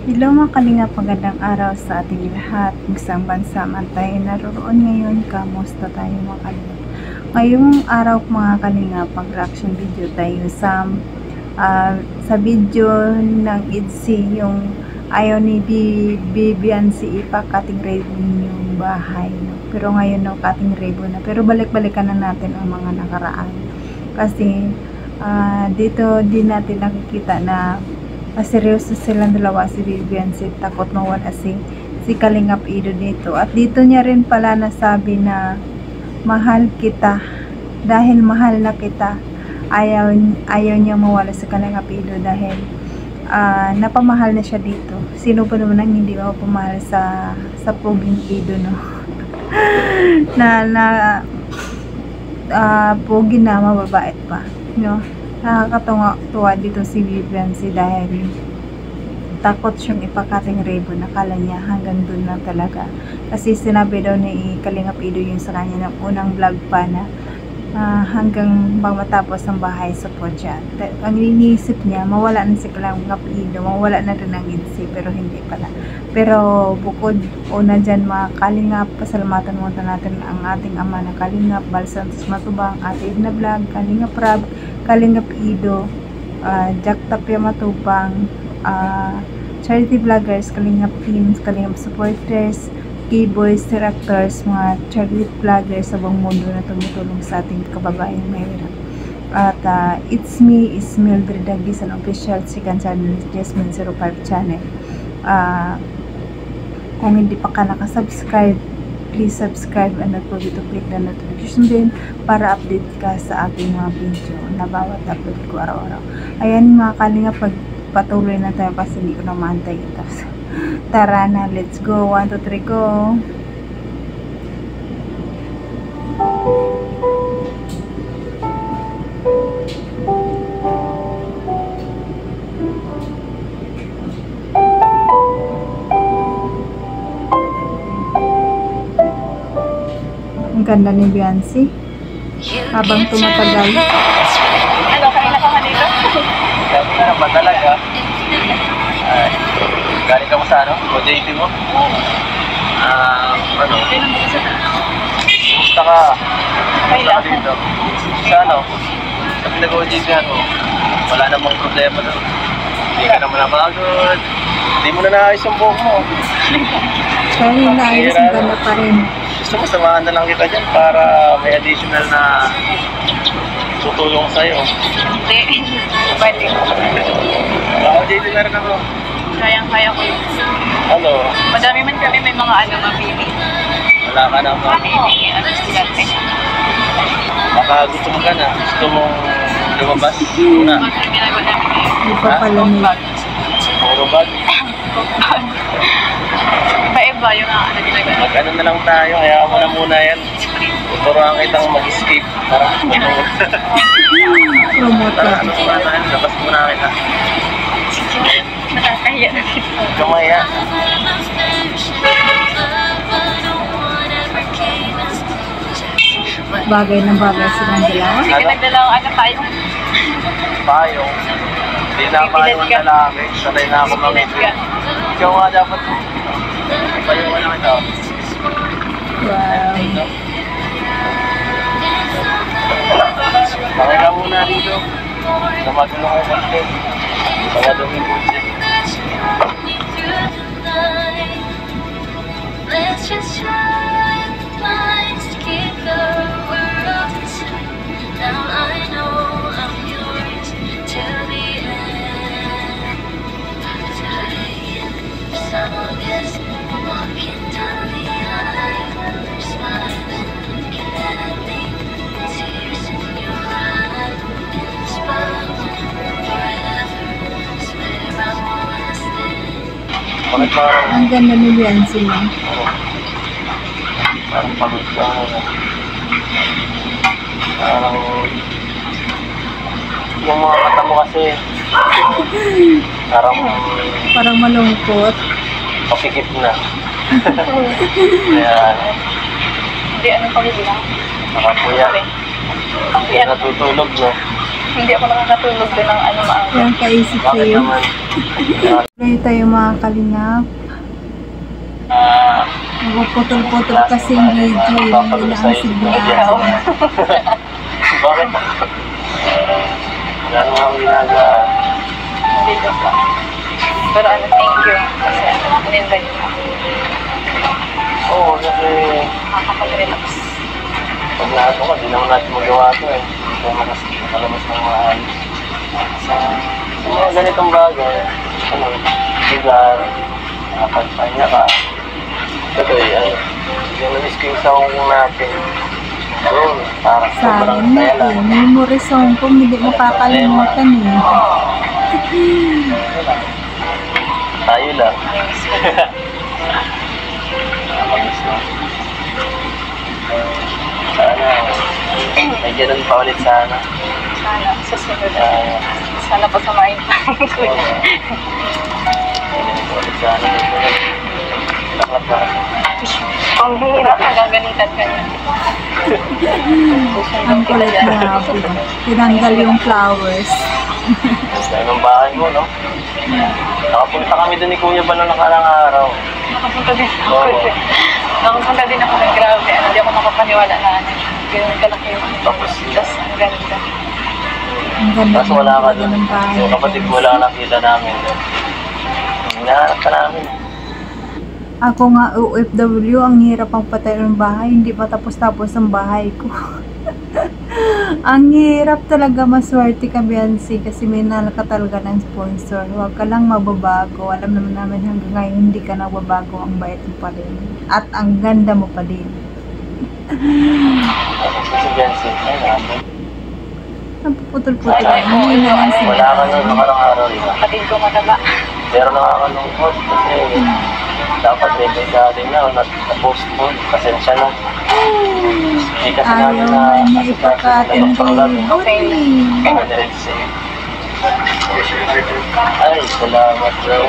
Hello mga kalinga, magandang araw sa ating lahat. Kung saan bansa man tayo naroon ngayon, kamusta tayo mga kalinga? Ngayong araw mga kalinga, pag-reaction video tayo sa video ng IDSI, yung ayaw ni Bibian si Ipa cutting ribbon yung bahay. No? Pero ngayon no, cutting ribbon na. Pero balik-balikan na natin ang mga nakaraan. Kasi dito din natin nakikita na seryoso silang dalawa, si Vivian, si takot mawala si Kalingap Ido dito. At dito niya rin pala nasabi na mahal kita, dahil mahal na kita, ayaw niya mawala si Kalingap Ido dahil napamahal na siya dito. Sino pa naman ang hindi mapamahal sa puging Ido, no? Pugi na, mababait pa, no? Nakakatuwa dito si Vivian dahil takot siyang ipakating ribbon. Nakala niya hanggang dun na talaga. Kasi sinabi daw ni Kalingap Ido yung sa kanya ng unang vlog pa na hanggang matapos ang bahay sa Podja. Ang iniisip niya, mawala na si Kalingap Ido, mawala na rin ang IDSI, pero hindi pala. Pero bukod una dyan mga Kalingap, pasalamatan muna natin ang ating ama na Kalingap Bal Santos Matubang, Ate Edna Vlog, Kalingap Rab, Kalingap Ido, Jack Tapia Matubang, charity vloggers, Kalingap teams, Kalingap supporters, K-boys, directors, mga charity vloggers sa buong mundo na tumutulong sa ating kababayang mahirap. At it's me, is Mildred Dagis, an official second channel, Jasmine 05 channel. Kung hindi pa ka nakasubscribe, please subscribe and don't forget to click the notification bell para update ka sa ating mga video na bawat upload ko araw-araw. Ayan mga kalinga, pagpatuloy na tayo kasi hindi ko na maantay ito. Tara na, let's go. 1, 2, 3, go! Ang ganda ni Beyonce habang tumatagal. Ano, kanina ka kanina? Sabi na naman talaga. Galing ka mo sa ano? O JP mo? Oo. Ano? Hindi naman kasi na. Kumusta ka? Kailan? Kumusta ka dito? Sa ano? Sa pinag-OJP ako, wala namang problema doon. Hindi ka naman napagod. Hindi mo na naayos yung buhok mo. Kaya naayos ang ganda pa rin. Gusto mo, samahan na lang kita dyan para may additional na tutulong sa'yo. Hindi. Pwede. JP meron ako. Kayang-kaya ko yun. Ano? Madami man kami may mga mapili. Wala ka na ako. Mapili, estudyante. Baka gusto mo ka na. Gusto mong lumabas muna. Bakit ginagawa namin ngayon? Hindi pa pala nila. Puro bag. Iba-iba yung ginagawa namin. Mag-ano na lang tayo, kaya mo na muna yan. Tuturuan kitang mag-escape. Para Promote tara, ka. ano muna tayo, labas muna kita. Nakakahiya na dito. Kamaya. Bagay na bagay silang dalawa. Sige, nagdalawang tayo. Payong. Hindi na payong ang lalaki. Sanay na ako Pilit ka. Ikaw nga dapat. Payong mo naman ito. Wow. Bakit ka muna dito? Namagulo ko kasi. Mga duming kutsi. Let's just try minds to keep the world inside. Now I know I'm yours till the end of time. Someone is walking down the aisle, smiling, looking at me, tears in your eyes, inspired forever. Swear I wanna stay. Bakit parang Ang ganda ni Beyonce lang. parang pagod ka. Parang yung mga mata mo kasi parang malungkot. papikit na. Kaya Hindi, anong pagbibilang? nakapuya. Hindi, Kaya natutulog no. Hindi ako nakakatulog din ng ano maaga. Yung kaisip Bakit sa'yo. naman? Ngayon tayo mga kalingap. Nagpuputol-putol kasi yung video. Hindi na ang sigurado. Bakit? Wala naman akong ginagawa. Hindi ko pa. Pero ano, thank you. Kasi in-invite mo. Oo, kasi Nakakapag-relax. pag nato ka, di naman natin magawa ito eh. Hindi tayo makalabas ng maayos. Sa mga ganitong bagay, ano, lugar, nakapagpahinga ka. Ito eh, ano, yung na-miss ko yung sawang natin. Doon, parang sobrang Sayang na tela. eh. Memory song ko, hindi mo kakalimutan eh. Tayo lang. Miss ko. Nakamiss na. Sana, may ganun pa ulit sana. Sana, susunod. Sana, Sana pasamahin pa. may ganun pa ulit sana. Laklap na. Ang hirap, nagagalitan ka niya. Ang kulit na po. Tinanggal yung flowers. Gusto ng bahay mo, no? Nakapunta kami doon ni Kuya ba nung nakarang araw? Nakapunta din ako. Oo. Nakapunta din ako ng grabe. Hindi ako makapaniwala na ano. Ganun kalaki yung Tapos, tas ang ganda. Ang ganda tapos wala ka doon. ng bahay. Yung kapatid mo lang nakita namin doon. Hinahanap ka namin. Ako nga OFW, ang hirap ang patayo ng bahay. Hindi pa tapos-tapos ang bahay ko. Ang hirap talaga, maswerte ka, Biancy, kasi may nalaka talaga ng sponsor. Huwag ka lang mababago. Alam naman namin hanggang ngayon hindi ka nagbabago, ang bait mo pa rin. At ang ganda mo pa din. Tapos si Jancy, ay namin. Napuputol-putol. Hindi na lang si Wala ka noon nakarang araw rin. Kapatid ko mataba. Pero nakakalungkot kasi dapat may galing na na-postpone. Pasensya na. Hindi kasi namin Ayaw na na niya ipakatin kay Bonnie. Ay, salamat bro.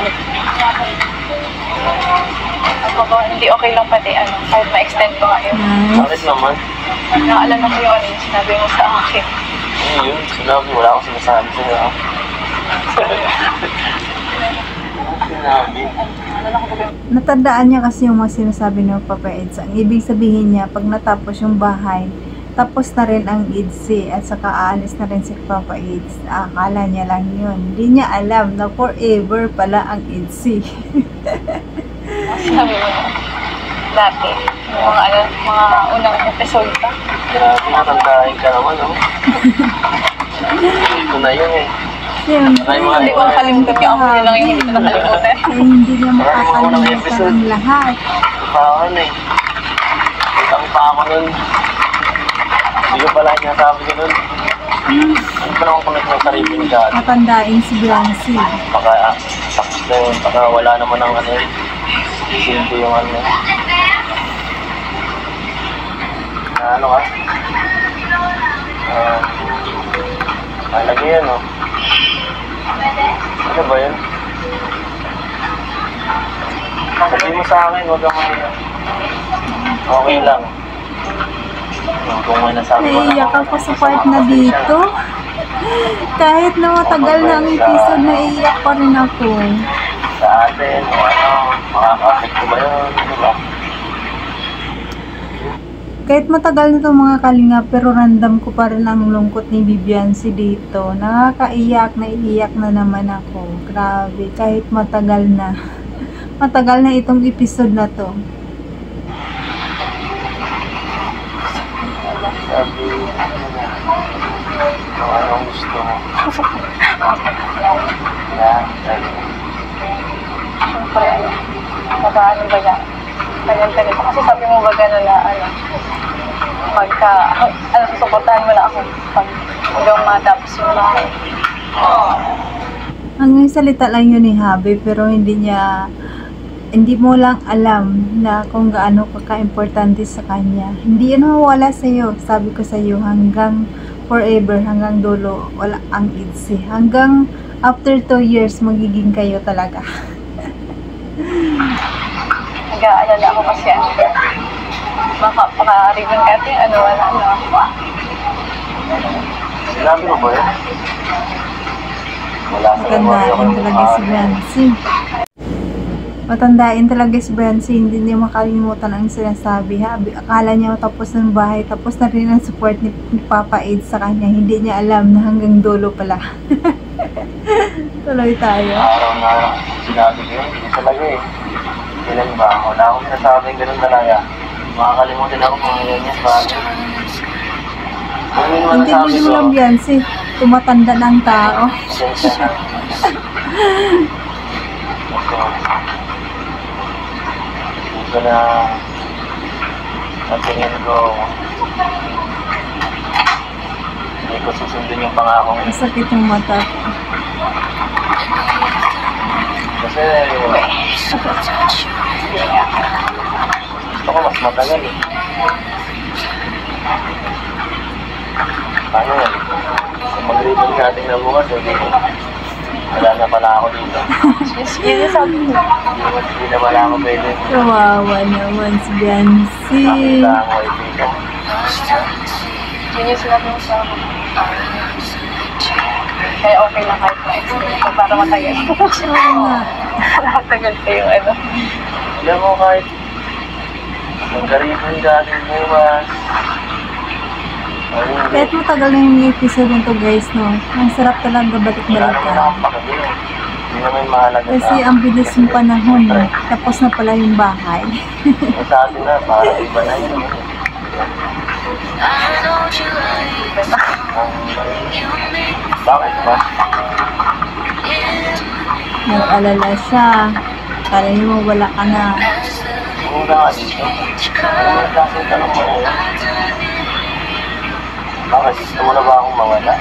Ako ko, hindi okay lang pati ano. Kahit ma-extend ko nga yun. Nice. Bakit naman? Naalala ko yung ano yung sinabi mo sa akin. Ano yun? Sinabi, wala akong sinasabi sa'yo. Sinabi. Naalala ko ba yung Natandaan niya kasi yung mga sinasabi ng Papa Eds. Ang ibig sabihin niya, pag natapos yung bahay, tapos na rin ang EDC at saka aalis na rin si Papa Eds. Akala niya lang yun. Hindi niya alam na forever pala ang EDC. sinabi mo na dati. Yung mga ano, mga unang episode pa. Grabe, natandahin ka naman, no? Ito na yun eh. Siyempre, Ay, mga Hindi ko nakalimutan yung ako lang yung hindi ko nakalimutan. eh, hindi niya makakalimutan ang lahat. Paano eh. Utang pa ako nun. Hindi ko pala sinasabi ko nun. Ano pa naman kunot ng sarili ni God? Matandain si Biancy. Baka tapos na yun. Baka wala naman ang ano eh. Simple yung ano. Ano ka? Malagay yan oh. Ano ba yun? Sabihin mo sa akin, huwag kang okay lang. Kung may nasabi mo Naiiyak ako sa part na dito. Kahit na matagal na ang episode, naiiyak pa rin ako. sa atin, o ano, makaka-affect ko ba yun? Ano ba? Kahit matagal na itong mga kalinga, pero random ko pa rin ang lungkot ni Biancy dito. Nakakaiyak, naiiyak na naman ako. Grabe, kahit matagal na. Matagal na itong episode na to. Sabi, kung anong gusto mo. Yan, sabi. Siyempre, ano ba yan? Tagal-tagal. Kasi sabi mo ba gano'n na, ano, pagka, ano, susuportahan mo na ako pag hanggang matapos yung bahay. Hanggang salita lang yun ni Habi, pero hindi mo lang alam na kung gaano ka-importante sa kanya. Hindi yan mawala sa'yo. Sabi ko sa'yo, hanggang forever, hanggang dulo, wala ang IDC. Hanggang after 2 years, magiging kayo talaga. Nag-aalala ako kasi, ano, baka ribbon cutting, ano, wala, ano. Sinabi ko ba yun? Wala sa memory ako Matandain yung talaga si Bensi. Matandain talaga si Bensi. Hindi niya makalimutan ang sinasabi. Ha? Akala niya tapos ng bahay. Tapos na rin ang support ni Papa Aid sa kanya. Hindi niya alam na hanggang dulo pala. Tuloy tayo. Araw na sinabi ko yun. Hindi talaga eh. Kailan ba? Wala akong sinasabing ganun talaga. Makakalimutin ako mga ganyan. Bakit? Hindi mo lang Bensi. Tumatanda ng tao. Pasensya na. Ito na sa tingin ko hindi ko susundin yung pangako ko. Masakit yung mata. Kasi gusto ko mas matagal eh. Paano yan? Kung mag-ribbon cutting na bukas, wala na pala ako dito. Yun yung sabi mo. Hindi na pala ako pwede. Kawawa naman si Bensi. Nakita ako ay dito. Yun yung sinabi mo sa akin. Kaya okay lang kahit na-explain ko para matagal. Oo nga. Matagal pa yung ano. Alam mo kahit mag-ribbon cutting bukas. Kahit matagal na yung episode nito guys, no? Ang sarap talaga Wala naman balik-balikan. akong pakabili. Hindi naman mahalaga Kasi ang bilis yung panahon, eh. Tapos na pala yung bahay. Yung sa atin na, parang iba na yun. Bakit ba? Nag-alala siya. Kala niya mawala ka na. Kung nga dito, ano yung klaseng tanong mo na yun? Bakit? Gusto mo na ba akong mawala?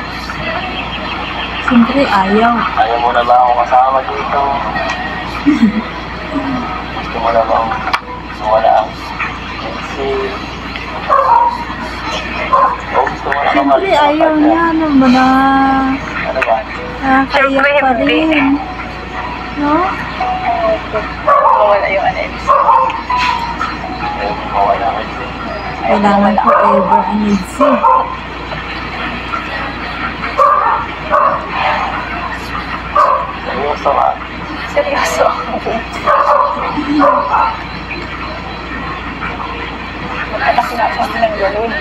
Siyempre ayaw. Ayaw mo na ba akong kasama dito? Gusto mo na ba akong mawala? Kasi... O gusto mo na Siyempre ayaw niya. Ano ba na? Ano ba? Nakakaiyak pa rin. No? Mawala yung ano. Ayaw mo mawala kasi. Kailangan forever ang needs eh. Seryoso ka? Seryoso. Magkatak na sabi ng gano'n.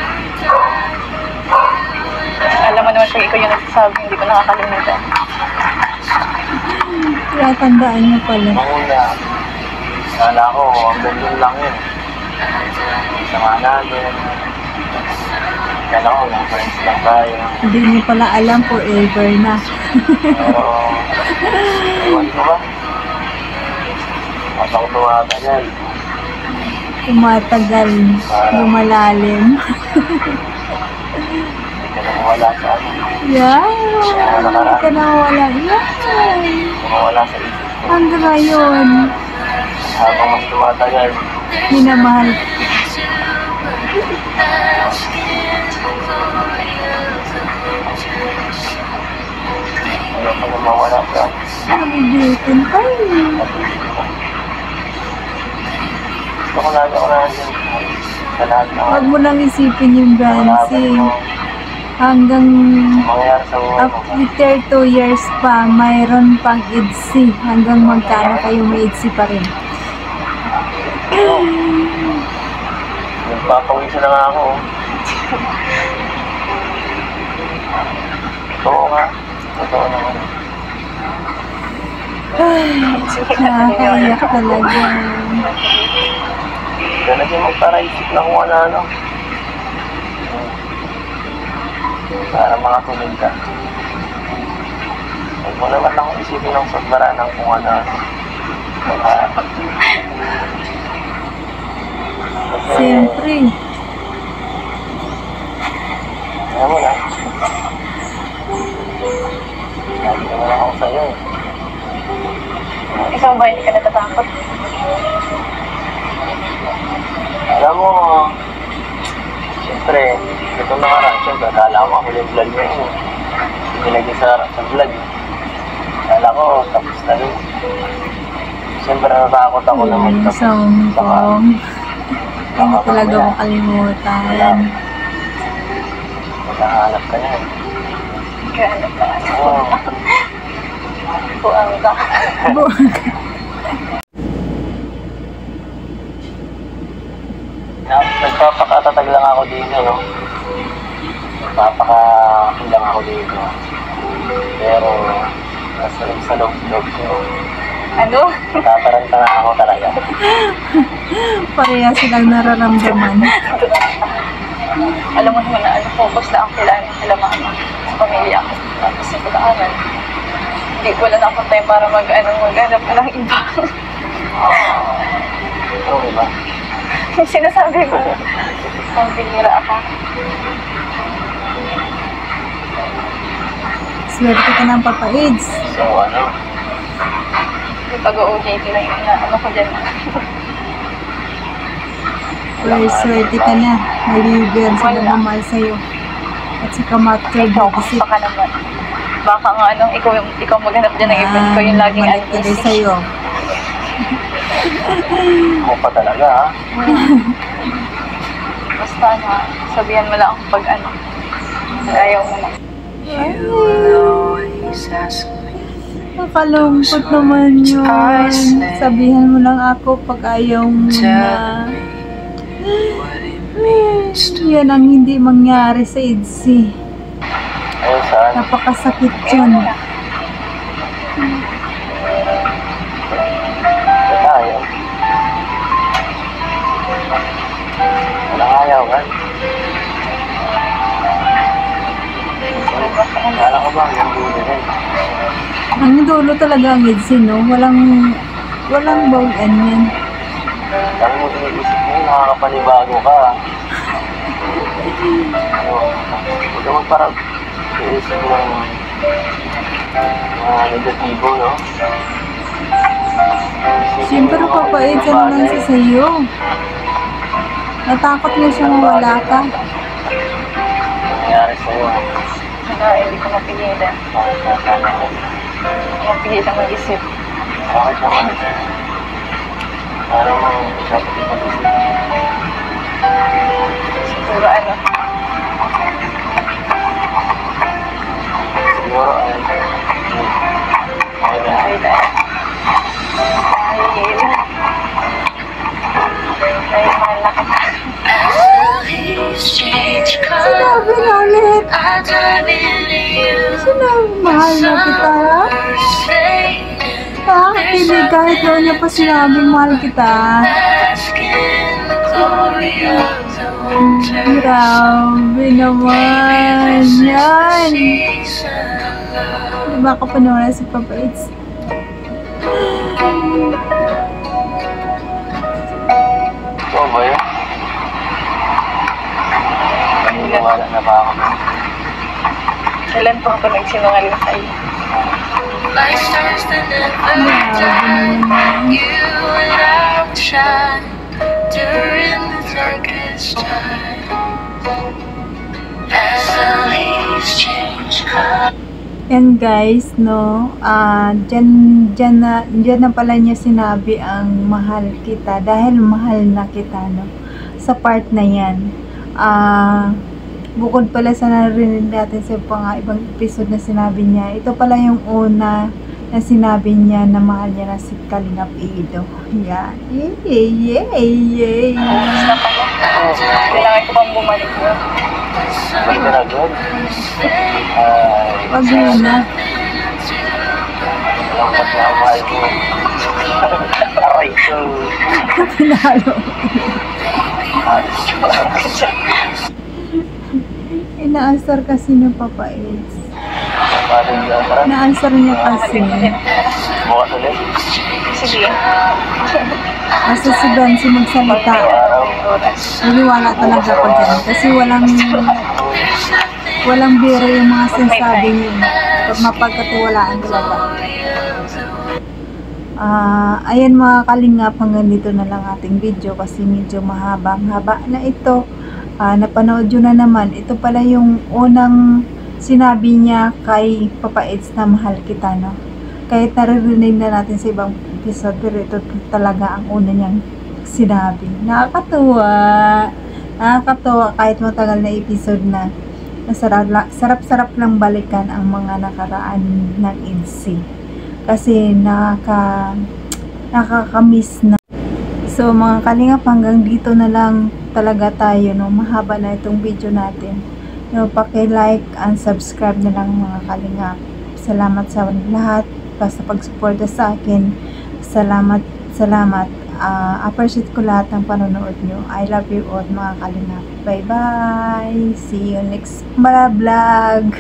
Alam mo naman pag ikaw yung nagsasabi, hindi ko nakakalimutan. Kaya tandaan mo pala. Manguna, kala ko hanggang doon lang yun. Sama natin. Kala ko lang friends lang tayo. Hindi niyo pala alam forever na. Pero, ewan ko ba? Kapag tumatagal, Tumatagal. Lumalalim. hindi ka na mawala sa akin. Yeah. Hindi ka na wala. Yeah. Mawala sa isip ko. Hanggang ngayon. Habang mas tumatagal, Minamahal. ayaw ko na mawala sa Nabibitin pa eh. gusto ko lagi ako nandiyan sa lahat ng Huwag mo lang isipin yung Bensi. Hanggang mangyayari sa buhay mo. after 2 years pa, mayroon pang IDSI. Hanggang magkano kayo may IDSI pa rin. Nagpapawisa na nga ako. Totoo nga. Totoo naman. Nakakaiyak talaga. Kaya naging magparaisip na kung ano-ano. Para makatulog ka. Huwag mo naman akong isipin ng sobrang ng kung ano-ano. Siyempre. Ayaw mo na. Lagi naman ako sa'yo eh. Ikaw ba hindi ka natatakot? Alam mo, siyempre, ito nakaraan, siyempre, akala ko ako yung vlog niya yun. Nilagay sa vlog. Akala ko, tapos na rin. Siyempre, natakot ako na Yung magtapos. songkong. Hindi mo talaga makalimutan. Magkahanap ka niyan. naghanap na ano. Oo. Buang ka. Nagpapakatatag lang ako dito, no? Nagpapakakin lang ako dito. Pero, sa loob ko, Ano? tataranta na ako talaga. Pareha silang nararamdaman. Alam mo naman na ano, focus na ang kila mama sa pamilya ko. Tapos sa pag-aaral. Hindi ko wala na akong time para maghanap ka ng iba. Oo, diba? Yung sinasabi ko, pambihira ako. Swerte ka ng Papa Eds. So, ano? Yung pag-OJT lang yung ano ko dyan. Well, swerte ka na. Nalibigyan sila ng mahal sa'yo. At saka matter Ikaw, visit. baka naman. Baka nga ikaw maghanap dyan ng event ko yung laging Balik tuloy sa'yo. Ako pa talaga, ha? Basta sabihan mo lang ako pag ayaw mo na. Nakalungkot naman yun. Sabihan mo lang ako pag ayaw mo na. Yan ang hindi mangyari sa EDSI. Ayun, saan? Napakasakit yun. Ayaw. Walang ayaw, kan? Kala ko ba, yung dulo rin. Ang dulo talaga ang EDSI, no? Walang bawian yan. Dami mo iniisip mo, nakakapanibago ka. Ano, huwag ka magparang iisip mo ng mga negatibo, no? Siyempre, Papa Eds, ano lang siya sa'yo? Natakot nga siya mawala ka. Nangyari sa'yo. Hindi ko mapigilan. Mapigilan mag-isip. Bakit naman? Parang dapat ipag-isip. Siguro Siguro, ay mahal na kita. Sinabi na ulit. Sinabi, mahal na kita. Hindi, kahit noon niya pa sinabing mahal kita. Grabe naman. Yan. Diba ka panoorin si Papa Eds? ito ba yun? Naniniwala na ba ako nun? Kailan po ako nagsinungaling sa iyo? Like stars that never die, you and I will shine during the darkest time. As the leaves change color. Yan guys, no, dyan na pala niya sinabi ang mahal kita dahil mahal na kita, no, sa part na yan. Bukod pala sa narinig natin sa ibang episode na sinabi niya, ito pala yung una na sinabi niya na mahal niya na si Kalingap Ido. Yan. Yay! Basta pala. Kailangan ko pang bumalik yun. Ba't ka na doon? Wag yun na. Lampat na ang mahal mo. Aray ko. Pinalo. Ina-answer kasi ng Papa Eds. Paano niya? Parang Na-answer niya kasi. bukas ulit. Sige. Kasi si Bensi magsalita. Naniwala talaga ako dyan. Kasi walang biro yung mga sinasabi niya. Pag mapagkatiwalaan talaga. Ayan mga kalingap, hanggang dito na lang ating video kasi medyo mahaba na ito. Napanood yun na naman. Ito pala yung unang sinabi niya kay Papa Eds na mahal kita, no? Kahit naririnig na natin sa ibang episode, pero ito talaga ang una niyang sinabi. Nakakatuwa kahit matagal na episode na. sarap-sarap lang balikan ang mga nakaraan ng EDC. Kasi nakakamiss na. So mga kalingap, hanggang dito na lang talaga tayo, no? Mahaba na itong video natin. Paki-like and subscribe na lang mga kalingap. Salamat sa lahat basta pag-suporta sa akin. Salamat. Appreciate ko lahat ng panonood nyo. I love you all mga kalingap. Bye bye. See you next vlog.